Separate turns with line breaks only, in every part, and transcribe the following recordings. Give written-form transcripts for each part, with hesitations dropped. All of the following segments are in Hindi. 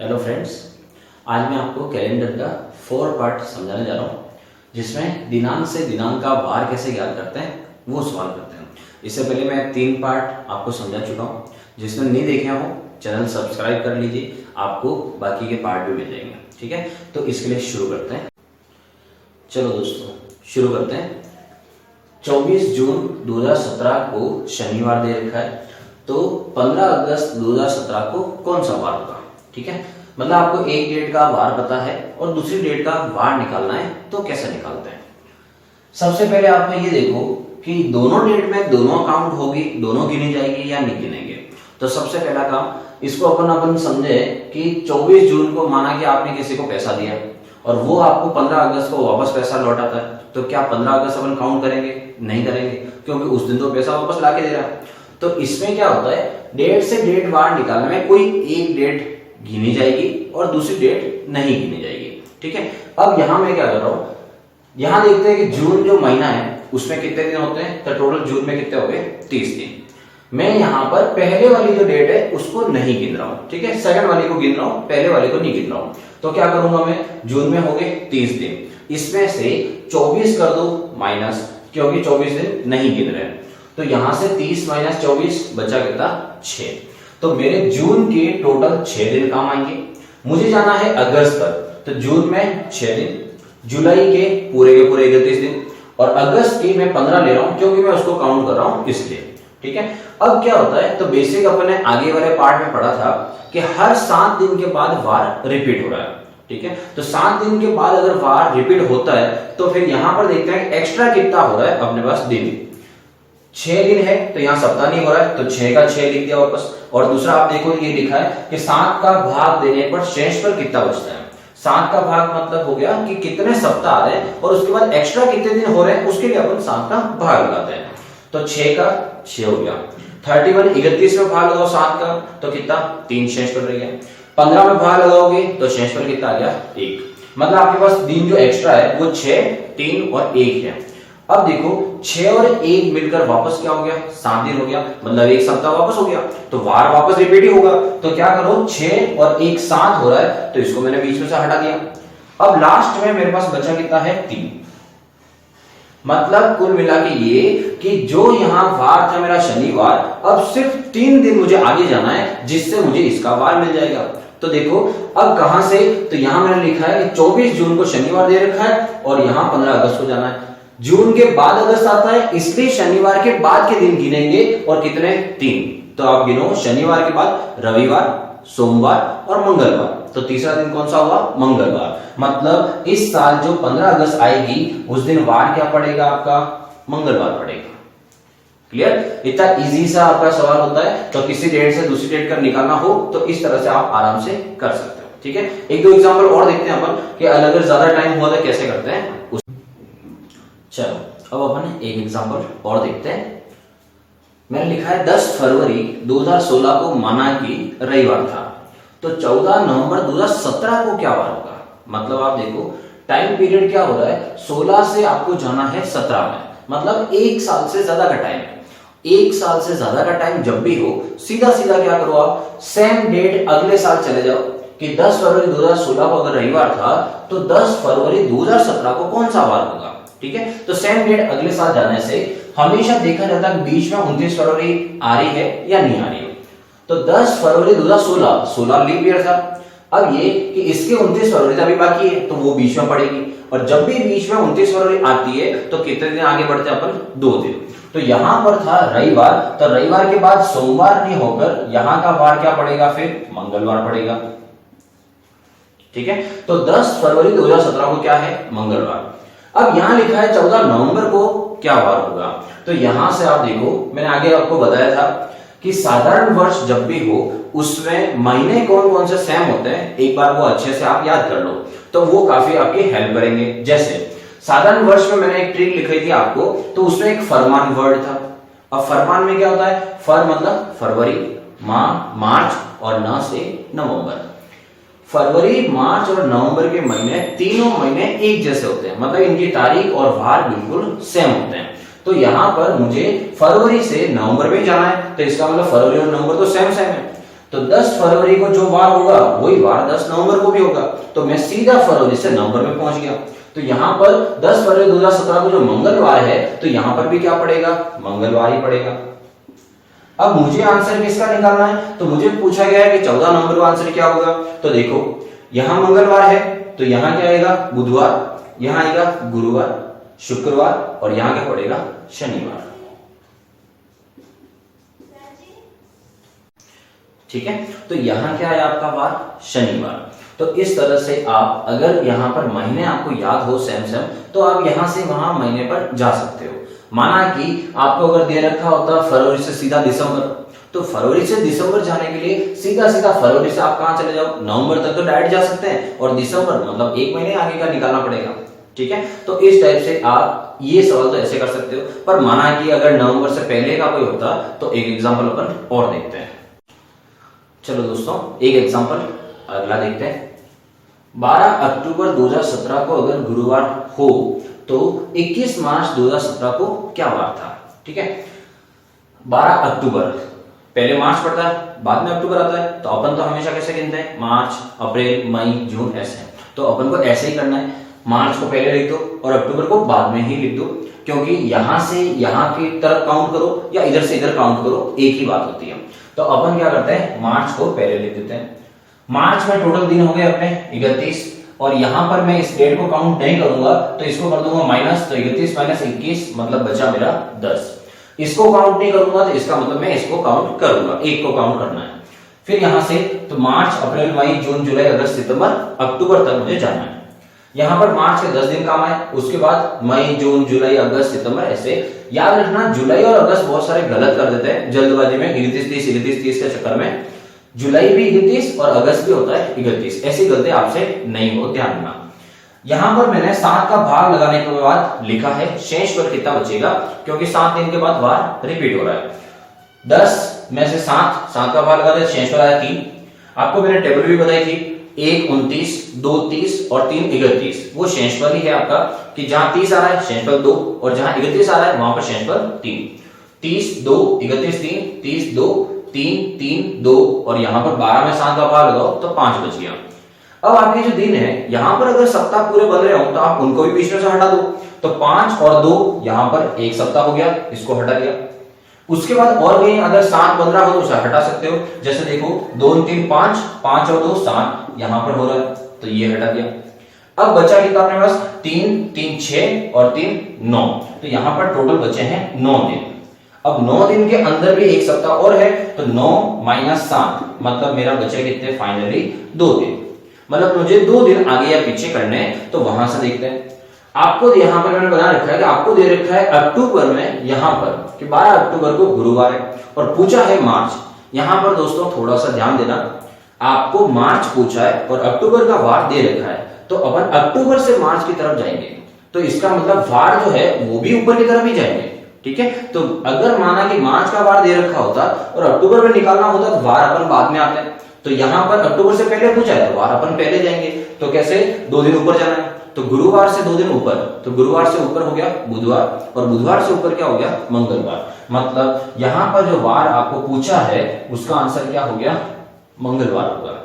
हेलो फ्रेंड्स, आज मैं आपको कैलेंडर का 4 पार्ट समझाने जा रहा हूँ, जिसमें दिनांक से दिनांक का वार कैसे ज्ञात करते हैं वो सवाल करते हैं। इससे पहले मैं 3 पार्ट आपको समझा चुका हूँ। जिसने नहीं देखे हो चैनल सब्सक्राइब कर लीजिए, आपको बाकी के पार्ट भी मिल जाएंगे। ठीक है, तो इसके लिए शुरू करते हैं। चलो दोस्तों शुरू करते हैं। 24 जून 2017 को शनिवार दे रखा है, तो 15 अगस्त 2017 को कौन सा वार होगा। ठीक है, मतलब आपको एक डेट का वार पता है और दूसरी डेट का वार निकालना है, तो कैसे निकालते हैं। सबसे पहले आप ये देखो कि दोनों डेट में दोनों अकाउंट होगी, दोनों गिनी जाएगी या नहीं गिनेंगे। तो सबसे पहला काम, इसको अपन समझे कि 24 जून को माना कि आपने किसी को पैसा दिया और वो आपको 15 अगस्त को वापस पैसा लौटाता है, तो क्या 15 अगस्त अपन काउंट करेंगे? नहीं करेंगे, क्योंकि उस दिन तो पैसा वापस लाके दे रहा है। तो इसमें क्या होता है, डेट से डेट वार निकालने में कोई एक डेट गिनी जाएगी और दूसरी डेट नहीं गिनी जाएगी। ठीक है, अब यहां मैं क्या कर रहा हूं, यहां देखते हैं कि जून जो महीना है उसमें कितने दिन होते हैं। तो टोटल जून में कितने हो गए? 30 दिन। मैं यहां पर पहले वाली जो डेट है उसको नहीं गिन रहा हूं, ठीक है, सेकंड वाली को गिन रहा हूं, पहले वाले को नहीं गिन रहा हूं। तो क्या करूंगा मैं, जून में हो गए 30 दिन, इसमें से 24 कर दो माइनस, क्योंकि 24 दिन नहीं गिन रहे हैं। तो यहां से 30 माइनस 24 बचा कितना? 6। तो मेरे जून के टोटल 6 दिन काम आएंगे। मुझे जाना है अगस्त तक, तो जून में 6 दिन, जुलाई के पूरे 31 दिन और अगस्त की मैं 15 ले रहा हूं, क्योंकि मैं उसको काउंट कर रहा हूं इसलिए। ठीक है, अब क्या होता है, तो बेसिक अपने आगे वाले पार्ट में पढ़ा था कि हर 7 दिन के बाद वार रिपीट हो रहा है। ठीक है, तो 7 दिन के बाद अगर वार रिपीट होता है तो फिर यहां पर देखते हैं एक्स्ट्रा कितना हो रहा है अपने पास दिन। 6 दिन है तो यहाँ सप्ताह नहीं हो रहा है, तो 6 का 6 लिख दिया वापस। और दूसरा आप देखो ये लिखा है कि 7 का भाग देने पर शेष पर कितना बचता है। 7 का भाग मतलब हो गया कि कितने सप्ताह आ रहे हैं और उसके बाद एक्स्ट्रा कितने दिन हो रहे हैं, उसके लिए अपन 7 का भाग लगाते हैं। तो 6 का 6 हो गया। 31 31 में भाग लगाओ 7 का, तो कितना? 3 शेष पर रह गया। 15 में भाग लगाओगे तो शेष पर कितना आ गया? 1। मतलब आपके पास दिन जो एक्स्ट्रा है वो 6, 3 और 1 है। अब देखो 6 और 1 मिलकर वापस क्या हो गया? 7 दिन हो गया, मतलब एक सप्ताह वापस हो गया, तो वार वापस रिपीट ही होगा। तो क्या करो, 6 और 1 7 हो रहा है, तो इसको मैंने बीच में से हटा दिया। अब लास्ट में मेरे पास बचा कितना है? 3। मतलब कुल मिला के ये कि जो यहां वार था मेरा शनिवार, अब सिर्फ 3 दिन मुझे आगे जाना है, जिससे मुझे इसका वार मिल जाएगा। तो देखो अब कहां से, तो यहां मैंने लिखा है कि 24 जून को शनिवार दे रखा है और यहां 15 अगस्त को जाना है। जून के बाद अगस्त आता है, इसलिए शनिवार के बाद के दिन गिनेंगे, और कितने? 3। तो आप गिनो, शनिवार के बाद रविवार, सोमवार और मंगलवार, तो तीसरा दिन कौन सा हुआ? मंगलवार। मतलब इस साल जो 15 अगस्त आएगी उस दिन वार क्या पड़ेगा आपका? मंगलवार पड़ेगा। क्लियर? इतना इजी सा आपका सवाल होता है, तो किसी डेट से दूसरी डेट का निकालना हो तो इस तरह से आप आराम से कर सकते हो। ठीक है, एक दो एग्जांपल और देखते हैं अपन कि अगर ज्यादा टाइम हुआ तो कैसे करते हैं। चलो अब अपन एक एग्जांपल और देखते हैं। मैंने लिखा है 10 फरवरी 2016 को माना कि रविवार था, तो 14 नवंबर 2017 को क्या वार होगा। मतलब आप देखो टाइम पीरियड क्या हो रहा है, 16 से आपको जाना है 17 में, मतलब 1 साल से ज्यादा का टाइम है। 1 साल से ज्यादा का टाइम जब भी हो, सीधा सीधा क्या करो आप, सेम डेट अगले साल चले जाओ कि 10 फरवरी 2016 को अगर रविवार था तो 10 फरवरी 2017 को कौन सा वार होगा। ठीक है, तो सेम डेट अगले साल जाने से हमेशा देखा जाता है बीच में 29 फरवरी आ रही है या नहीं आ रही है। तो 10 फरवरी 2016 16 लीप ईयर था। अब ये कि इसके 29 फरवरी अभी बाकी है, तो वो बीच में पड़ेगी, और जब भी बीच में 29 फरवरी आती है तो कितने दिन आगे बढ़ते हैं अपन? 2 दिन। तो यहां पर था रविवार, तो रविवार के बाद सोमवार नहीं होकर यहां का वार क्या पड़ेगा? फिर मंगलवार पड़ेगा। ठीक है, तो 10 फरवरी 2017 को क्या है? मंगलवार। अब यहां लिखा है 14 नवंबर को क्या वार होगा। तो यहां से आप देखो, मैंने आगे आपको बताया था कि साधारण वर्ष जब भी हो उसमें महीने कौन कौन से सेम होते हैं, एक बार वो अच्छे से आप याद कर लो, तो वो काफी आपकी हेल्प करेंगे। जैसे साधारण वर्ष में मैंने एक ट्रिक लिखी थी आपको, तो उसमें एक फरमान वर्ड था। अब फरमान में क्या होता है? फर मतलब फरवरी, मार्च और न से नवंबर। फरवरी, मार्च और नवंबर के महीने, तीनों महीने एक जैसे होते हैं, मतलब इनकी तारीख और वार बिल्कुल सेम होते हैं। तो यहां पर मुझे फरवरी से नवंबर में जाना है, तो इसका मतलब फरवरी और नवंबर तो सेम है। तो 10 फरवरी को जो वार होगा वही वार 10 नवंबर को भी होगा, तो मैं सीधा फरवरी से नवंबर में पहुंच गया। तो यहां पर 10 फरवरी 2017 को जो मंगलवार है तो यहां पर भी क्या पड़ेगा, मंगलवार ही पड़ेगा। अब मुझे आंसर किसका निकालना है, तो मुझे पूछा गया है कि 14 नवंबर का आंसर क्या होगा। तो देखो यहां मंगलवार है तो यहां क्या आएगा, बुधवार, यहां आएगा गुरुवार, शुक्रवार और यहां क्या पड़ेगा, शनिवार। ठीक है, तो यहां क्या है आपका वार, शनिवार। तो इस तरह से आप अगर यहां पर महीने आपको याद हो सेम तो आप यहां से वहां महीने पर जा सकते हो। माना कि आपको अगर दे रखा होता फरवरी से सीधा दिसंबर, तो फरवरी से दिसंबर जाने के लिए सीधा सीधा फरवरी से आप कहां चले जाओ, नवंबर तक तो डायरेक्ट जा सकते हैं, और दिसंबर मतलब एक महीने आगे का निकालना पड़ेगा। ठीक है, तो इस टाइप से आप ये सवाल तो ऐसे कर सकते हो। पर माना कि अगर नवंबर से पहले का कोई होता तो एक एग्जाम्पल अपन और देखते हैं। चलो दोस्तों एक एग्जाम्पल अगला देखते हैं। 12 अक्टूबर 2017 को अगर गुरुवार हो तो 21 मार्च 2017 को क्या वार था। ठीक है, 12 अक्टूबर, पहले मार्च पड़ता है बाद में अक्टूबर आता है, तो अपन तो हमेशा कैसे गिनते हैं, मार्च, अप्रैल, मई, जून, ऐसे। तो अपन को ऐसे ही करना है, मार्च को पहले लिख दो और अक्टूबर को बाद में ही लिख दो, क्योंकि यहां से यहां की तरफ काउंट करो या इधर से इधर काउंट करो, एक ही बात होती है। तो अपन क्या करते हैं, मार्च को पहले लिख देते हैं। मार्च में टोटल दिन हो गए अपने 31, और यहां पर मैं इस डेट को काउंट नहीं करूंगा तो इसको कर दूंगा माइनस, तो 31 माइनस 21 मतलब बचा मेरा 10। इसको काउंट नहीं करूंगा तो इसका मतलब मैं इसको काउंट करूंगा, एक को काउंट करना है। फिर यहां से तो मार्च, अप्रैल, मई, जून, जुलाई, अगस्त, सितंबर, अक्टूबर तक मुझे जाना है। यहां पर मार्च के 10 दिन काम आए, उसके बाद मई, जून, जुलाई, अगस्त, सितंबर, ऐसे। याद रखना जुलाई और अगस्त बहुत सारे गलत कर देते हैं जल्दबाजी में, 31-30 के चक्कर में। जुलाई भी 31 और अगस्त भी होता है 31, ऐसी गलती आपसे नहीं हो, ध्यान रखना। यहां पर मैंने 7 का भाग लगाने के बाद लिखा है शेष पर कितना बचेगा, क्योंकि 7 दिन के बाद वार रिपीट हो रहा है। 10 में से 7 का भाग लगा दे, शेष पर आया 3। आपको मैंने टेबल भी बताई थी, 1 29, 2 30 और 3 31, वो शेष पर ही है आपका, कि जहां 30 आ रहा है शेष पर 2 और जहां 31 आ रहा है वहां पर शेष पर 3। 30 2 31 3, 30 2 3 3 2, और यहां पर 12 में 7 का भाग लगाओ तो 5 बच गया। अब आपके जो दिन है यहां पर अगर सप्ताह पूरे बन रहे हो तो आप उनको भी बीच में से हटा दो, तो 5 और 2 यहां पर एक सप्ताह हो गया, इसको हटा दिया। उसके बाद और कहीं अगर 7 15 हो तो उसे हटा सकते हो, जैसे देखो 2 3 5, 5 और 2 7 यहां पर हो रहा है, तो ये हटा दिया। अब बचा कितना अपने पास, 3 3 6 और 3 9, तो यहां पर टोटल बचे हैं 9 दिन। अब 9 दिन के अंदर भी एक सप्ताह और है, तो 9 माइनस 7 मतलब मेरा बचे कितने, फाइनली 2 दिन। मतलब मुझे 2 दिन आगे या पीछे करने हैं, तो वहां से देखते हैं। आपको यहां पर मैंने बता रखा है कि आपको दे रखा है अक्टूबर में यहां पर कि 12 अक्टूबर को गुरुवार है, और पूछा है मार्च। यहां पर दोस्तों थोड़ा सा ध्यान देना, आपको मार्च पूछा है और अक्टूबर का वार दे रखा है, तो अपन अक्टूबर से मार्च की तरफ जाएंगे, तो इसका मतलब वार जो है वो भी ऊपर की तरफ ही जाएंगे। ठीक है, तो अगर माना कि मार्च का वार दे रखा होता और अक्टूबर में निकालना होता तो वार अपन बाद में आते हैं, तो यहां पर अक्टूबर से पहले पूछा है तो वार अपन पहले जाएंगे, तो कैसे 2 दिन ऊपर जाना है, तो गुरुवार से 2 दिन ऊपर, तो गुरुवार से ऊपर हो गया बुधवार, और बुधवार से ऊपर क्या हो गया, मंगलवार। मतलब यहां पर जो वार आपको पूछा है उसका आंसर क्या हो गया, मंगलवार होगा।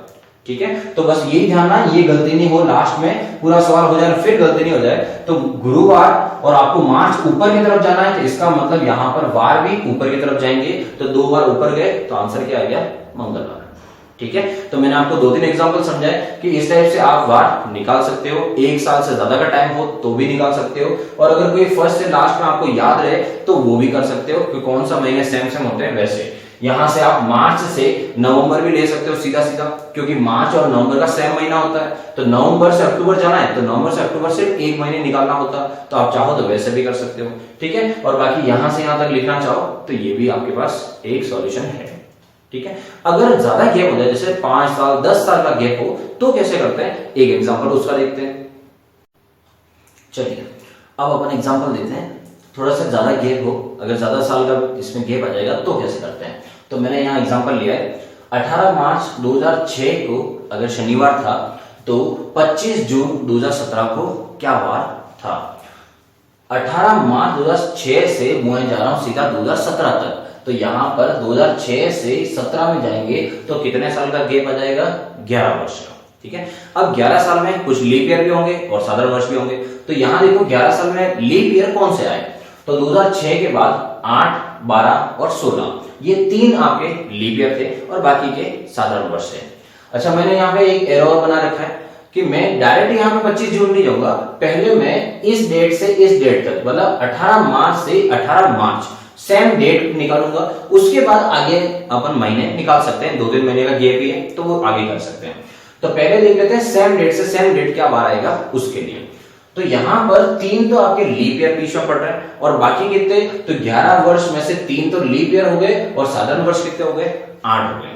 ठीक है, तो बस यही ध्यान रखना, ये गलती नहीं हो, लास्ट में पूरा सवाल हो जाए फिर गलती नहीं हो जाए। तो गुरुवार और आपको मार्च ऊपर की तरफ जाना है, तो इसका मतलब यहां पर वार भी ऊपर की तरफ जाएंगे, तो 2 बार ऊपर गए तो आंसर क्या आ गया, मंगलवार। ठीक है, तो मैंने आपको 2-3 एग्जांपल समझाए कि इस टाइप से आप वार निकाल सकते हो, 1 साल से ज्यादा का टाइम हो तो भी निकाल सकते हो, और अगर कोई फर्स्ट से लास्ट में आपको याद रहे तो वो भी कर सकते हो कि कौन सा महीने सेम होते हैं। वैसे यहां से आप मार्च से नवंबर भी ले सकते हो सीधा सीधा, क्योंकि मार्च और नवंबर का सेम महीना होता है, तो नवंबर से अक्टूबर जाना है तो नवंबर से अक्टूबर सिर्फ 1 महीने निकालना होता, तो आप चाहो तो वैसे भी कर सकते हो। ठीक है, और बाकी यहां से यहां तक लिखना चाहो तो ये भी आपके पास एक सॉल्यूशन है। ठीक है, अगर ज्यादा गैप हो जाए, जैसे 5 साल 10 साल का गैप हो, तो कैसे करते हैं, एक एग्जांपल उसका देखते हैं। चलिए अब अपन एग्जांपल देते हैं, थोड़ा सा ज्यादा गैप हो, अगर ज्यादा साल का इसमें गैप आ जाएगा तो कैसे करते हैं। तो मैंने यहाँ एग्जांपल लिया है, 18 मार्च 2006 को अगर शनिवार था तो 25 जून 2017 को क्या वार था। 18 मार्च 2006 से मैं जा रहा हूं सीधा 2017 तक, तो यहाँ पर 2006 से 17 में जाएंगे तो कितने साल का गैप आ जाएगा? 11 वर्ष का। ठीक है, अब 11 साल में कुछ लीप ईयर भी होंगे और साधारण वर्ष भी होंगे। तो यहाँ देखो 11 साल में लीप ईयर कौन से आए? तो 2006 के बाद 8, 12 और 16 ये 3 आपके लीप ईयर थे और बाकी के साधारण वर्ष थे। अच्छा, मैंने यहाँ पे एक एरो बना रखा है कि मैं डायरेक्ट यहाँ पे 25 जून नहीं जाऊंगा, पहले मैं इस डेट से इस डेट तक मतलब 18 मार्च से 18 मार्च सेम डेट निकालूंगा। उसके बाद आगे अपन महीने निकाल सकते हैं, 2-3 महीने का गैप ही है तो वो आगे कर सकते हैं। तो पहले देख लेते हैं सेम डेट से सेम डेट क्या बार आएगा उसके लिए। तो यहाँ पर 3 तो आपके लीप ईयर बीच में पड़ रहे हैं और बाकी कितने? तो 11 वर्ष में से 3 तो लीप ईयर हो गए और साधारण वर्ष कितने हो गए? 8 हो गए।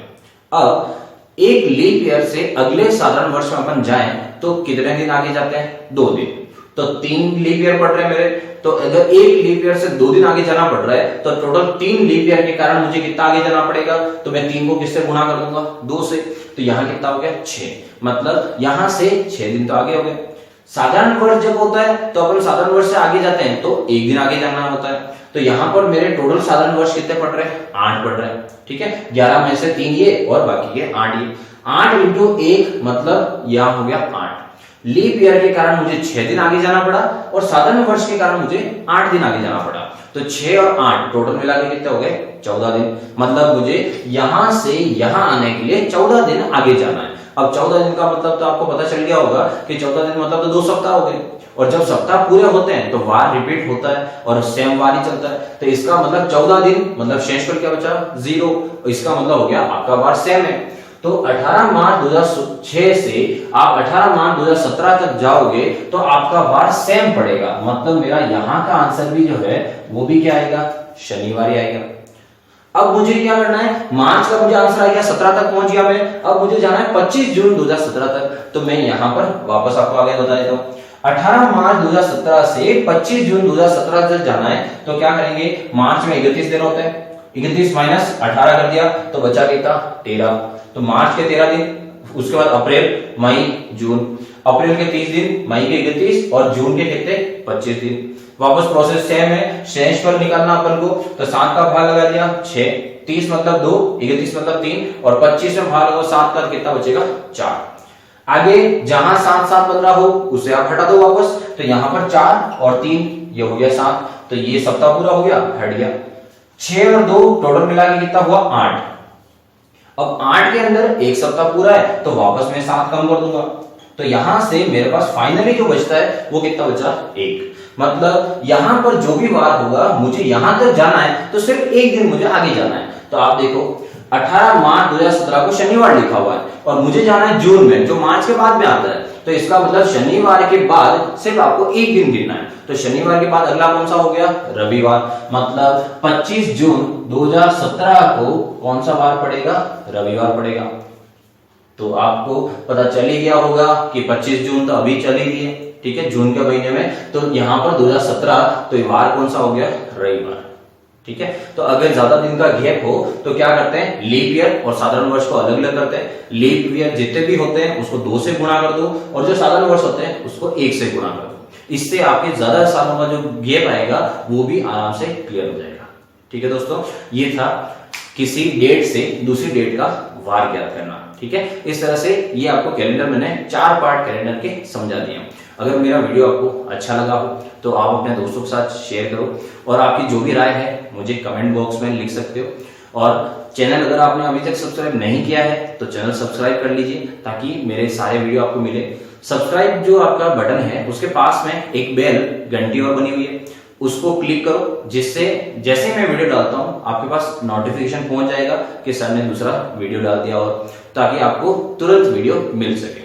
अब एक लीप ईयर से अगले साधारण वर्ष में अपन जाएं तो कितने दिन आगे जाते हैं? 2 दिन। तो 3 लीप ईयर पड़ रहे हैं मेरे, तो अगर एक लीप ईयर से 2 दिन आगे जाना पड़ रहा है तो टोटल 3 लीप ईयर के कारण मुझे कितना आगे जाना पड़ेगा? तो मैं 3 को किससे गुणा कर दूंगा? 2 से। तो यहाँ कितना हो गया? 6। मतलब यहां से 6 दिन तो आगे हो गए। साधारण वर्ष जब होता है तो अपन साधारण वर्ष से आगे जाते हैं तो 1 दिन आगे जाना होता है। तो यहाँ पर मेरे टोटल साधारण वर्ष कितने पड़ रहे हैं? 8 पड़ रहे हैं। ठीक है, 11 में से 3 ये और बाकी के 8 ये। 8 इंटू 1 मतलब यह हो गया 8। लीप ईयर के कारण मुझे 6 दिन आगे जाना पड़ा और साधारण वर्ष के कारण मुझे 8 दिन आगे जाना पड़ा। तो 6 और 8 टोटल मिला के कितने हो गए? 14 दिन। मतलब मुझे यहां से यहां आने के लिए 14 दिन आगे जाना है। अब 14 दिन का मतलब तो आपको पता चल गया होगा कि 14 दिन मतलब तो 2 सप्ताह हो गए। और जब सप्ताह पूरे होते हैं तो वार रिपीट होता है और सेम वार ही चलता है। तो इसका मतलब 14 दिन मतलब शेषफल क्या बचा? 0। इसका मतलब हो गया आपका वार सेम है। तो 18 मार्च 2006 से आप 18 मार्च 2017 तक जाओगे तो आपका वार सेम पड़ेगा। मतलब मेरा यहाँ का आंसर भी जो है वो भी क्या आएगा? शनिवार ही आएगा। अब मुझे क्या करना है? मार्च का मुझे आंसर आ गया, 17 तक पहुंच गया मैं। अब मुझे जाना है 25 जून 2017 तक। तो मैं यहाँ पर वापस आपको आगे बता देता हूँ। 18 मार्च 2017 से 25 जून 2017 तक जाना है तो क्या करेंगे? मार्च में 31 दिन होते हैं, 31 माइनस 18 कर दिया तो बचा कितना? 13। तो मार्च के 13 दिन, उसके बाद अप्रैल, मई, जून। अप्रैल के 30 दिन, मई के 31 और जून के कितने? 25 दिन। वापस प्रोसेस सेम है, शेषफल निकालना अपन को। तो 7 का भाग लगा दिया 6, 30 मतलब 2, 31 मतलब 3 और 25 में भाग लगाओ 7 का कितना बचेगा? 4। आगे जहां 7, 7, 15 हो उसे आप हटा दो वापस। तो यहाँ पर 4 और 3 ये हो गया 7। तो ये सप्ताह पूरा हो गया, हट गया। 6 और 2 टोटल मिला के कितना हुआ? 8। अब 8 के अंदर एक सप्ताह पूरा है तो वापस मैं 7 कम कर दूंगा। तो यहां से मेरे पास फाइनली जो बचता है वो कितना बचा? 1। मतलब यहां पर जो भी वार होगा मुझे यहां तक जाना है तो सिर्फ 1 दिन मुझे आगे जाना है। तो आप देखो 18 मार्च 2017 को शनिवार लिखा हुआ है और मुझे जाना है जून में, जो मार्च के बाद में आता है। तो इसका मतलब शनिवार के बाद सिर्फ आपको 1 दिन गिनना है। तो शनिवार के बाद अगला कौन सा हो गया? रविवार। मतलब 25 जून 2017 को कौन सा वार पड़ेगा? रविवार पड़ेगा। तो आपको पता चल ही गया होगा कि 25 जून तो अभी चल ही रही है, ठीक है, जून के महीने में। तो यहाँ पर 2017 तो ये वार कौन सा हो गया? रविवार। ठीक है, तो अगर ज्यादा दिन का गैप हो तो क्या करते हैं? लीप ईयर और साधारण वर्ष को अलग अलग करते हैं। लीप ईयर जितने भी होते हैं उसको 2 से गुणा कर दो और जो साधारण वर्ष होते हैं उसको 1 से गुणा कर दो। इससे आपके ज्यादा सालों का जो गैप आएगा वो भी आराम से क्लियर हो जाएगा। ठीक है दोस्तों, ये था किसी डेट से दूसरी डेट का वार ज्ञात करना। ठीक है, इस तरह से ये आपको कैलेंडर मैंने 4 पार्ट कैलेंडर के समझा दिए। अगर मेरा वीडियो आपको अच्छा लगा हो तो आप अपने दोस्तों के साथ शेयर करो और आपकी जो भी राय है मुझे कमेंट बॉक्स में लिख सकते हो। और चैनल अगर आपने अभी तक सब्सक्राइब नहीं किया है तो चैनल सब्सक्राइब कर लीजिए ताकि मेरे सारे वीडियो आपको मिले। सब्सक्राइब जो आपका बटन है उसके पास में एक बेल घंटी और बनी हुई है, उसको क्लिक करो, जिससे जैसे मैं वीडियो डालता हूं आपके पास नोटिफिकेशन पहुंच जाएगा कि सर ने दूसरा वीडियो डाल दिया, और ताकि आपको तुरंत वीडियो मिल सके।